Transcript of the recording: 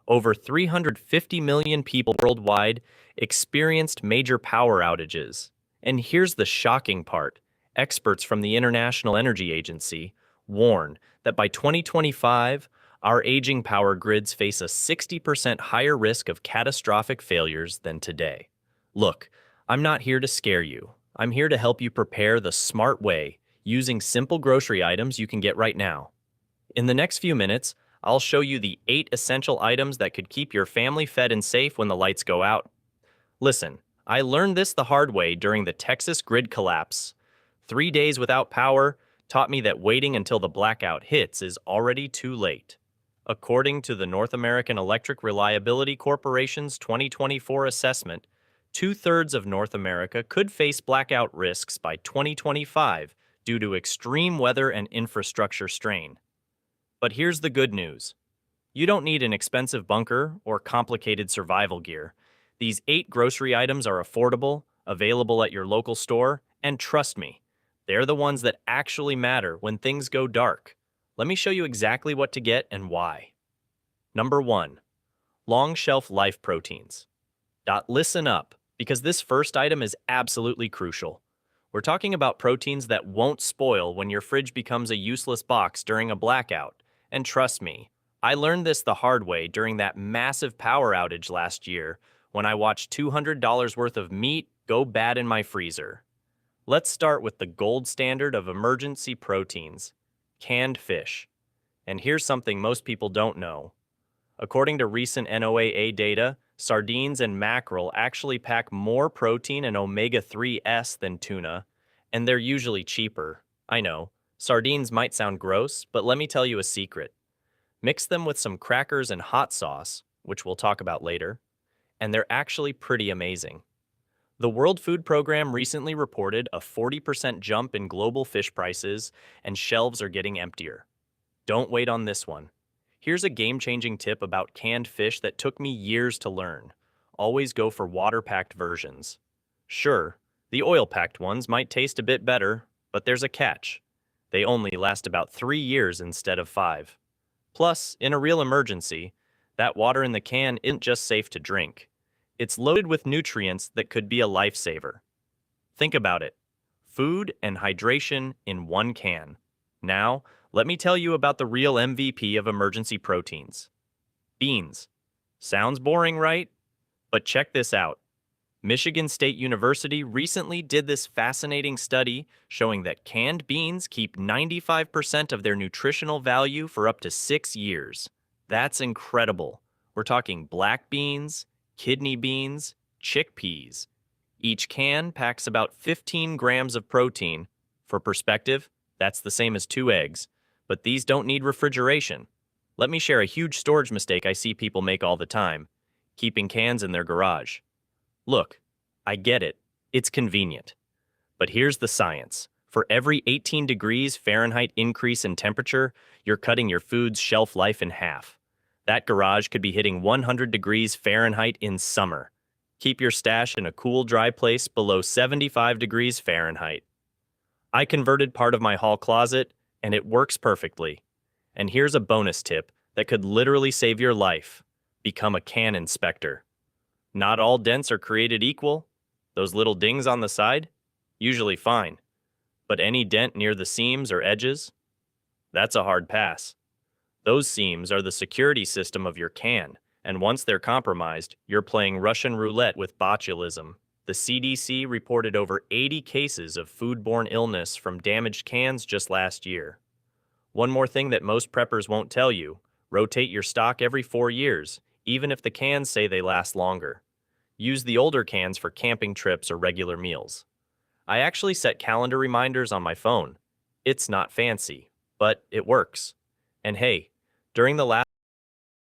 Over 350 million people worldwide experienced major power outages. And here's the shocking part. Experts from the International Energy Agency warn that by 2025, our aging power grids face a 60% higher risk of catastrophic failures than today. Look, I'm not here to scare you. I'm here to help you prepare the smart way using simple grocery items you can get right now. In the next few minutes, I'll show you the 8 essential items that could keep your family fed and safe when the lights go out. Listen, I learned this the hard way during the Texas grid collapse. 3 days without power taught me that waiting until the blackout hits is already too late. According to the North American Electric Reliability Corporation's 2024 assessment, two-thirds of North America could face blackout risks by 2025 due to extreme weather and infrastructure strain. But here's the good news. You don't need an expensive bunker or complicated survival gear. These 8 grocery items are affordable, available at your local store, and trust me, they're the ones that actually matter when things go dark. Let me show you exactly what to get and why. Number 1. Long shelf life proteins. Listen up, because this first item is absolutely crucial. We're talking about proteins that won't spoil when your fridge becomes a useless box during a blackout. And trust me, I learned this the hard way during that massive power outage last year when I watched $200 worth of meat go bad in my freezer. Let's start with the gold standard of emergency proteins, canned fish. And here's something most people don't know. According to recent NOAA data, sardines and mackerel actually pack more protein and omega-3s than tuna, and they're usually cheaper. I know, sardines might sound gross, but let me tell you a secret. Mix them with some crackers and hot sauce, which we'll talk about later, and they're actually pretty amazing. The World Food Program recently reported a 40% jump in global fish prices, and shelves are getting emptier. Don't wait on this one. Here's a game-changing tip about canned fish that took me years to learn. Always go for water-packed versions. Sure, the oil-packed ones might taste a bit better, but there's a catch. They only last about 3 years instead of 5. Plus, in a real emergency, that water in the can isn't just safe to drink. It's loaded with nutrients that could be a lifesaver. Think about it. Food and hydration in one can. Now, let me tell you about the real MVP of emergency proteins. Beans. Sounds boring, right? But check this out. Michigan State University recently did this fascinating study showing that canned beans keep 95% of their nutritional value for up to 6 years. That's incredible. We're talking black beans, kidney beans, chickpeas. Each can packs about 15 grams of protein. For perspective, that's the same as 2 eggs, but these don't need refrigeration. Let me share a huge storage mistake I see people make all the time, keeping cans in their garage. Look, I get it, it's convenient. But here's the science. For every 18 degrees Fahrenheit increase in temperature, you're cutting your food's shelf life in half. That garage could be hitting 100 degrees Fahrenheit in summer. Keep your stash in a cool, dry place below 75 degrees Fahrenheit. I converted part of my hall closet, and it works perfectly. And here's a bonus tip that could literally save your life. Become a can inspector. Not all dents are created equal. Those little dings on the side? Usually fine. But any dent near the seams or edges? That's a hard pass. Those seams are the security system of your can, and once they're compromised, you're playing Russian roulette with botulism. The CDC reported over 80 cases of foodborne illness from damaged cans just last year. One more thing that most preppers won't tell you, rotate your stock every 4 years, even if the cans say they last longer. Use the older cans for camping trips or regular meals. I actually set calendar reminders on my phone. It's not fancy, but it works. And hey, during the last